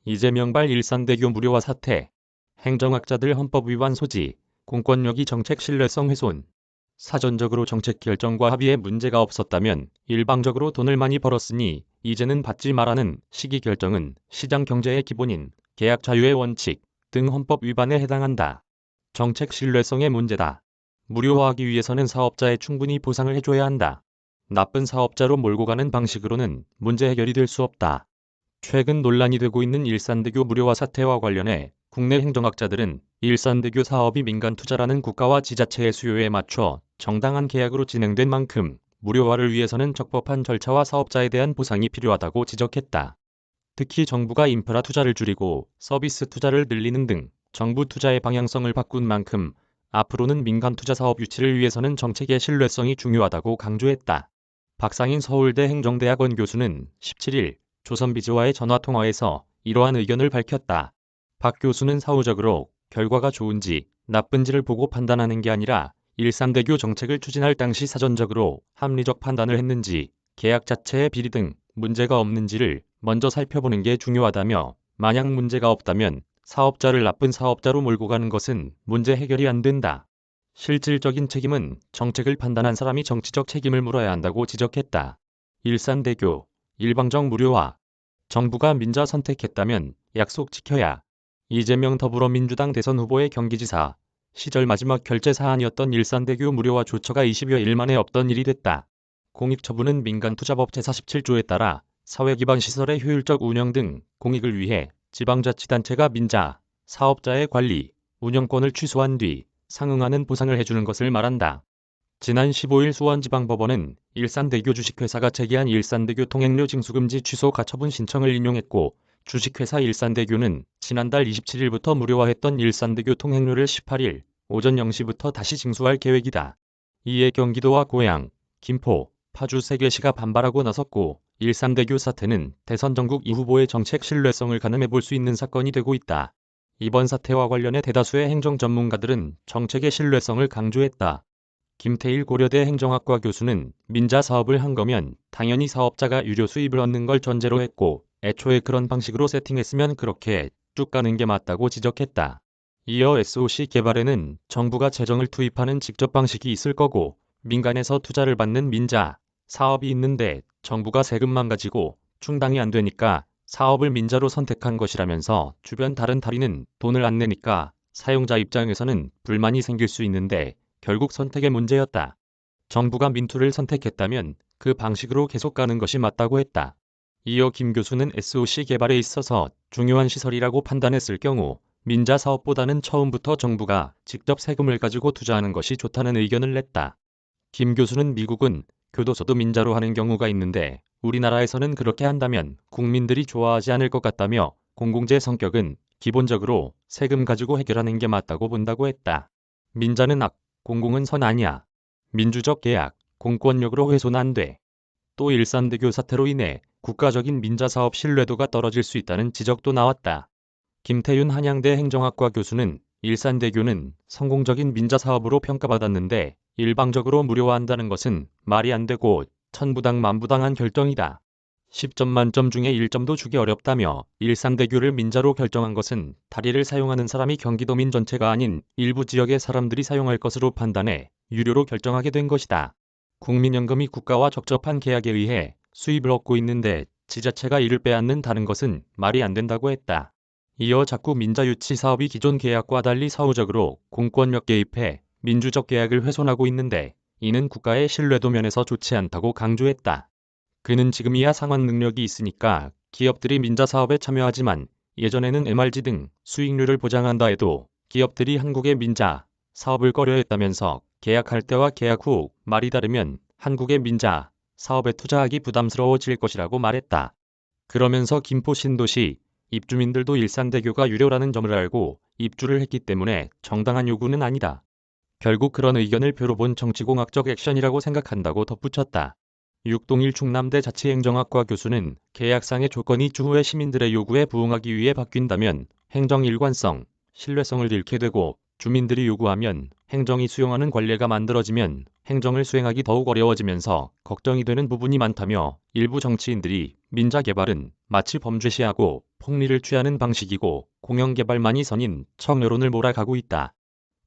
이재명발 일산대교 무료화 사태. 행정학자들 헌법 위반 소지. 공권력이 정책 신뢰성 훼손. 사전적으로 정책 결정과 합의에 문제가 없었다면 일방적으로 돈을 많이 벌었으니 이제는 받지 말라는 시기 결정은 시장 경제의 기본인 계약 자유의 원칙 등 헌법 위반에 해당한다. 정책 신뢰성의 문제다. 무료화하기 위해서는 사업자에 충분히 보상을 해줘야 한다. 나쁜 사업자로 몰고 가는 방식으로는 문제 해결이 될 수 없다. 최근 논란이 되고 있는 일산대교 무료화 사태와 관련해 국내 행정학자들은 일산대교 사업이 민간 투자라는 국가와 지자체의 수요에 맞춰 정당한 계약으로 진행된 만큼 무료화를 위해서는 적법한 절차와 사업자에 대한 보상이 필요하다고 지적했다. 특히 정부가 인프라 투자를 줄이고 서비스 투자를 늘리는 등 정부 투자의 방향성을 바꾼 만큼 앞으로는 민간 투자 사업 유치를 위해서는 정책의 신뢰성이 중요하다고 강조했다. 박상인 서울대 행정대학원 교수는 17일 조선비즈와의 전화통화에서 이러한 의견을 밝혔다. 박 교수는 사후적으로 결과가 좋은지 나쁜지를 보고 판단하는 게 아니라 일산대교 정책을 추진할 당시 사전적으로 합리적 판단을 했는지 계약 자체의 비리 등 문제가 없는지를 먼저 살펴보는 게 중요하다며 만약 문제가 없다면 사업자를 나쁜 사업자로 몰고 가는 것은 문제 해결이 안 된다. 실질적인 책임은 정책을 판단한 사람이 정치적 책임을 물어야 한다고 지적했다. 일산대교 일방적 무료화. 정부가 민자 선택했다면 약속 지켜야. 이재명 더불어민주당 대선 후보의 경기지사 시절 마지막 결제 사안이었던 일산대교 무료화 조처가 20여일 만에 없던 일이 됐다. 공익처분은 민간투자법 제47조에 따라 사회기반 시설의 효율적 운영 등 공익을 위해 지방자치단체가 민자, 사업자의 관리, 운영권을 취소한 뒤 상응하는 보상을 해주는 것을 말한다. 지난 15일 수원지방법원은 일산대교 주식회사가 제기한 일산대교 통행료 징수금지 취소 가처분 신청을 인용했고 주식회사 일산대교는 지난달 27일부터 무료화했던 일산대교 통행료를 18일 오전 0시부터 다시 징수할 계획이다. 이에 경기도와 고양, 김포, 파주 3개시가 반발하고 나섰고 일산대교 사태는 대선 전국 이 후보의 정책 신뢰성을 가늠해 볼 수 있는 사건이 되고 있다. 이번 사태와 관련해 대다수의 행정 전문가들은 정책의 신뢰성을 강조했다. 김태일 고려대 행정학과 교수는 민자 사업을 한 거면 당연히 사업자가 유료 수입을 얻는 걸 전제로 했고 애초에 그런 방식으로 세팅했으면 그렇게 쭉 가는 게 맞다고 지적했다. 이어 SOC 개발에는 정부가 재정을 투입하는 직접 방식이 있을 거고 민간에서 투자를 받는 민자 사업이 있는데 정부가 세금만 가지고 충당이 안 되니까 사업을 민자로 선택한 것이라면서 주변 다른 달인은 돈을 안 내니까 사용자 입장에서는 불만이 생길 수 있는데 결국 선택의 문제였다. 정부가 민투를 선택했다면 그 방식으로 계속 가는 것이 맞다고 했다. 이어 김 교수는 SOC 개발에 있어서 중요한 시설이라고 판단했을 경우 민자 사업보다는 처음부터 정부가 직접 세금을 가지고 투자하는 것이 좋다는 의견을 냈다. 김 교수는 미국은 교도소도 민자로 하는 경우가 있는데 우리나라에서는 그렇게 한다면 국민들이 좋아하지 않을 것 같다며 공공재 성격은 기본적으로 세금 가지고 해결하는 게 맞다고 본다고 했다. 민자는 악, 공공은 선 아니야. 민주적 계약, 공권력으로 훼손 안 돼. 또 일산대교 사태로 인해 국가적인 민자사업 신뢰도가 떨어질 수 있다는 지적도 나왔다. 김태윤 한양대 행정학과 교수는 일산대교는 성공적인 민자사업으로 평가받았는데 일방적으로 무료화한다는 것은 말이 안 되고 천부당 만부당한 결정이다. 10점 만점 중에 1점도 주기 어렵다며 일산대교를 민자로 결정한 것은 다리를 사용하는 사람이 경기도민 전체가 아닌 일부 지역의 사람들이 사용할 것으로 판단해 유료로 결정하게 된 것이다. 국민연금이 국가와 적법한 계약에 의해 수입을 얻고 있는데 지자체가 이를 빼앗는다는 것은 말이 안 된다고 했다. 이어 자꾸 민자 유치 사업이 기존 계약과 달리 사후적으로 공권력 개입해 민주적 계약을 훼손하고 있는데 이는 국가의 신뢰도 면에서 좋지 않다고 강조했다. 그는 지금이야 상환 능력이 있으니까 기업들이 민자 사업에 참여하지만 예전에는 MRG 등 수익률을 보장한다 해도 기업들이 한국의 민자 사업을 꺼려했다면서 계약할 때와 계약 후 말이 다르면 한국의 민자 사업에 투자하기 부담스러워질 것이라고 말했다. 그러면서 김포 신도시 입주민들도 일산대교가 유료라는 점을 알고 입주를 했기 때문에 정당한 요구는 아니다. 결국 그런 의견을 표로 본 정치공학적 액션이라고 생각한다고 덧붙였다. 육동일 충남대 자치행정학과 교수는 계약상의 조건이 추후에 시민들의 요구에 부응하기 위해 바뀐다면 행정 일관성, 신뢰성을 잃게 되고 주민들이 요구하면 행정이 수용하는 관례가 만들어지면 행정을 수행하기 더욱 어려워지면서 걱정이 되는 부분이 많다며 일부 정치인들이 민자개발은 마치 범죄시하고 폭리를 취하는 방식이고 공영개발만이 선인 청여론을 몰아가고 있다.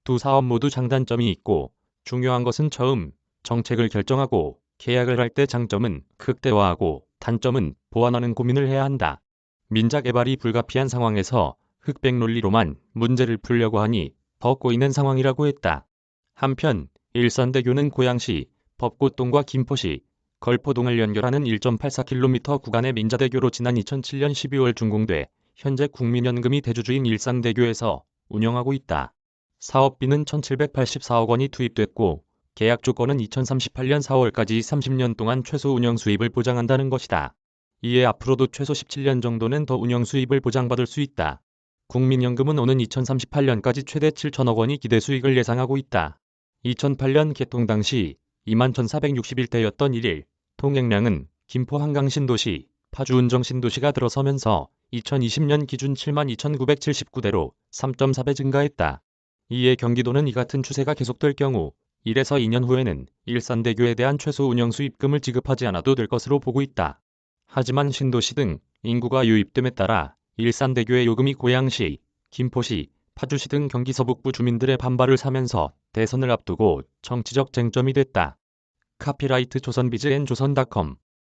두 사업 모두 장단점이 있고 중요한 것은 처음 정책을 결정하고 계약을 할 때 장점은 극대화하고 단점은 보완하는 고민을 해야 한다. 민자개발이 불가피한 상황에서 흑백 논리로만 문제를 풀려고 하니 더 꼬이는 상황이라고 했다. 한편 일산대교는 고양시, 벚꽃동과 김포시, 걸포동을 연결하는 1.84km 구간의 민자대교로 지난 2007년 12월 준공돼 현재 국민연금이 대주주인 일산대교에서 운영하고 있다. 사업비는 1,784억 원이 투입됐고 계약 조건은 2038년 4월까지 30년 동안 최소 운영 수입을 보장한다는 것이다. 이에 앞으로도 최소 17년 정도는 더 운영 수입을 보장받을 수 있다. 국민연금은 오는 2038년까지 최대 7천억 원이 기대 수익을 예상하고 있다. 2008년 개통 당시 21,461대였던 1일 통행량은 김포 한강신도시, 파주 운정신도시가 들어서면서 2020년 기준 72,979대로 3.4배 증가했다. 이에 경기도는 이 같은 추세가 계속될 경우 1에서 2년 후에는 일산대교에 대한 최소 운영 수입금을 지급하지 않아도 될 것으로 보고 있다. 하지만 신도시 등 인구가 유입됨에 따라 일산대교의 요금이 고양시, 김포시, 파주시 등 경기 서북부 주민들의 반발을 사면서 대선을 앞두고 정치적 쟁점이 됐다. 카피라이트 조선비즈앤조선닷컴